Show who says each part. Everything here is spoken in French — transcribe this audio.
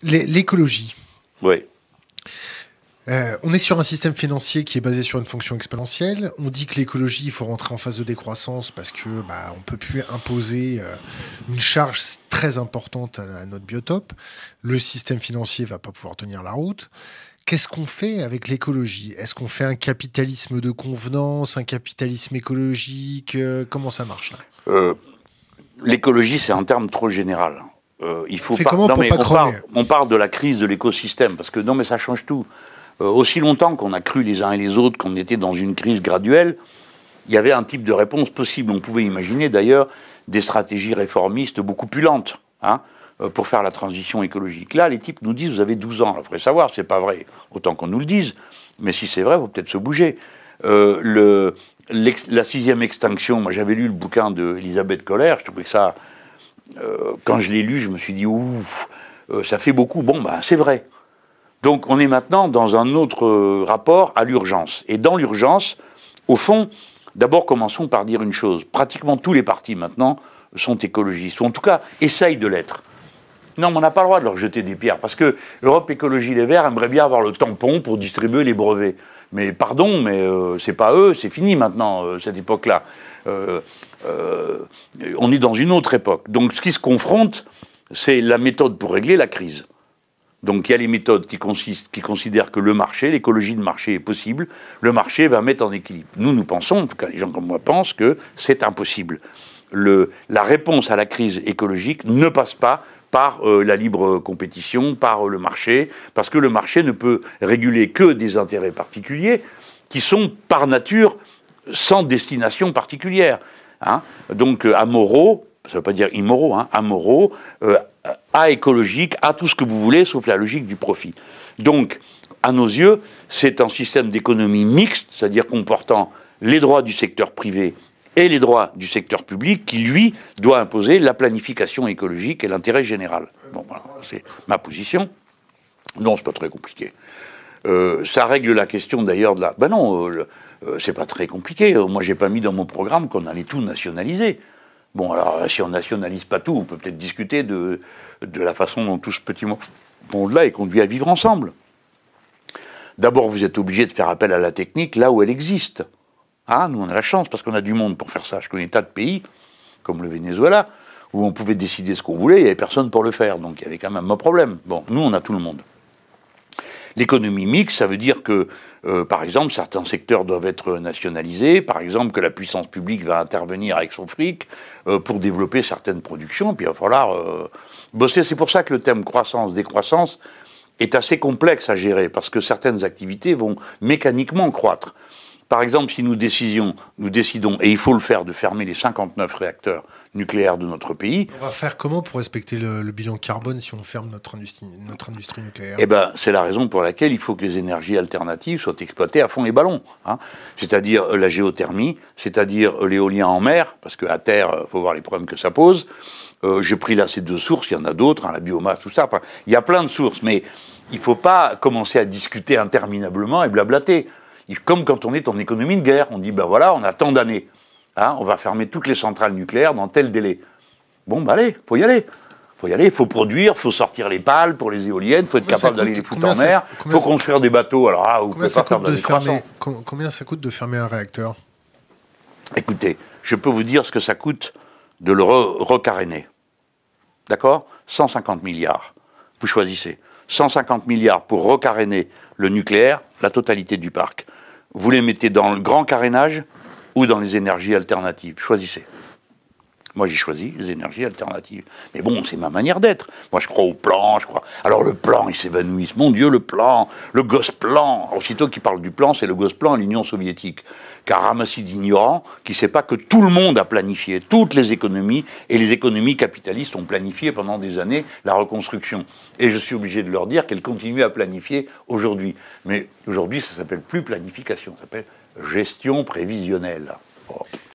Speaker 1: L'écologie.
Speaker 2: Oui.
Speaker 1: On est sur un système financier qui est basé sur une fonction exponentielle. On dit que l'écologie, il faut rentrer en phase de décroissance parce que on peut plus imposer une charge très importante à notre biotope. Le système financier va pas pouvoir tenir la route. Qu'est-ce qu'on fait avec l'écologie? Est-ce qu'on fait un capitalisme de convenance, un capitalisme écologique? Comment ça marche là?
Speaker 2: L'écologie, c'est un terme trop général. Il faut
Speaker 1: fait
Speaker 2: pas.
Speaker 1: comment
Speaker 2: Non,
Speaker 1: pour
Speaker 2: mais
Speaker 1: pas crever?
Speaker 2: on parle de la crise de l'écosystème parce que non, mais ça change tout. Aussi longtemps qu'on a cru les uns et les autres qu'on était dans une crise graduelle, il y avait un type de réponse possible. On pouvait imaginer d'ailleurs des stratégies réformistes beaucoup plus lentes pour faire la transition écologique. Là, les types nous disent, vous avez 12 ans. Il faudrait savoir, c'est pas vrai, autant qu'on nous le dise. Mais si c'est vrai, il faut peut-être se bouger. La sixième extinction, moi j'avais lu le bouquin d'Elisabeth Koller, je trouvais que ça, quand je l'ai lu, je me suis dit, ouf, ça fait beaucoup. Bon, c'est vrai. Donc on est maintenant dans un autre rapport à l'urgence. Et dans l'urgence, au fond, d'abord commençons par dire une chose. Pratiquement tous les partis maintenant sont écologistes, ou en tout cas essayent de l'être. Non, mais on n'a pas le droit de leur jeter des pierres, parce que Europe Écologie Les Verts aimerait bien avoir le tampon pour distribuer les brevets. Mais pardon, mais c'est pas eux, c'est fini maintenant, cette époque-là. On est dans une autre époque. Donc ce qui se confronte, c'est la méthode pour régler la crise. Donc il y a les méthodes qui considèrent que le marché, l'écologie de marché est possible, le marché va mettre en équilibre. Nous pensons, en tout cas les gens comme moi pensent, que c'est impossible. La réponse à la crise écologique ne passe pas par la libre compétition, par le marché, parce que le marché ne peut réguler que des intérêts particuliers qui sont par nature sans destination particulière. Donc amoraux, ça ne veut pas dire immoraux, amoraux, écologique, à tout ce que vous voulez, sauf la logique du profit. Donc, à nos yeux, c'est un système d'économie mixte, c'est-à-dire comportant les droits du secteur privé et les droits du secteur public, qui, lui, doit imposer la planification écologique et l'intérêt général. Bon, voilà, c'est ma position. Non, c'est pas très compliqué. Ça règle la question, d'ailleurs, de la... Ben non, c'est pas très compliqué. Moi, j'ai pas mis dans mon programme qu'on allait tout nationaliser. Bon, alors, si on nationalise pas tout, on peut peut-être discuter de la façon dont tout ce petit monde-là est conduit à vivre ensemble. D'abord, vous êtes obligé de faire appel à la technique là où elle existe. Nous, on a la chance, parce qu'on a du monde pour faire ça. Je connais des tas de pays, comme le Venezuela, où on pouvait décider ce qu'on voulait, il n'y avait personne pour le faire. Donc, il y avait quand même un problème. Bon, nous, on a tout le monde. L'économie mixte, ça veut dire que, par exemple, certains secteurs doivent être nationalisés, par exemple que la puissance publique va intervenir avec son fric pour développer certaines productions, puis il va falloir bosser. C'est pour ça que le thème croissance-décroissance est assez complexe à gérer, parce que certaines activités vont mécaniquement croître. Par exemple, si nous décidons, et il faut le faire, de fermer les 59 réacteurs nucléaires de notre pays.
Speaker 1: On va faire comment pour respecter le bilan carbone si on ferme notre industrie nucléaire?
Speaker 2: Eh bien, c'est la raison pour laquelle il faut que les énergies alternatives soient exploitées à fond les ballons. C'est-à-dire la géothermie, c'est-à-dire l'éolien en mer, parce qu'à terre, il faut voir les problèmes que ça pose. J'ai pris là ces deux sources, il y en a d'autres, la biomasse, tout ça. Enfin, il y a plein de sources, mais il ne faut pas commencer à discuter interminablement et blablater. Comme quand on est en économie de guerre, on dit, ben voilà, on a tant d'années. On va fermer toutes les centrales nucléaires dans tel délai. Bon, allez, faut y aller. Il faut produire, il faut sortir les pales pour les éoliennes, il faut être capable d'aller les foutre en mer, il faut construire des bateaux. Alors vous ne pouvez pas faire de la décroissance.
Speaker 1: Combien ça coûte de fermer un réacteur?
Speaker 2: Écoutez, je peux vous dire ce que ça coûte de le recaréner. D'accord? 150 milliards. Vous choisissez. 150 milliards pour recaréner le nucléaire, la totalité du parc. Vous les mettez dans le grand carénage ou dans les énergies alternatives. Choisissez. Moi, j'ai choisi les énergies alternatives. Mais bon, c'est ma manière d'être. Moi, je crois au plan, je crois... Alors, le plan, il s'évanouit. Mon Dieu, le plan, le gosse-plan. Aussitôt qu'il parle du plan, c'est le gosse-plan à l'Union soviétique. Car ramassis d'ignorants qui ne sait pas que tout le monde a planifié, toutes les économies, et les économies capitalistes ont planifié pendant des années la reconstruction. Et je suis obligé de leur dire qu'elles continuent à planifier aujourd'hui. Mais aujourd'hui, ça ne s'appelle plus planification, ça s'appelle gestion prévisionnelle. Oh.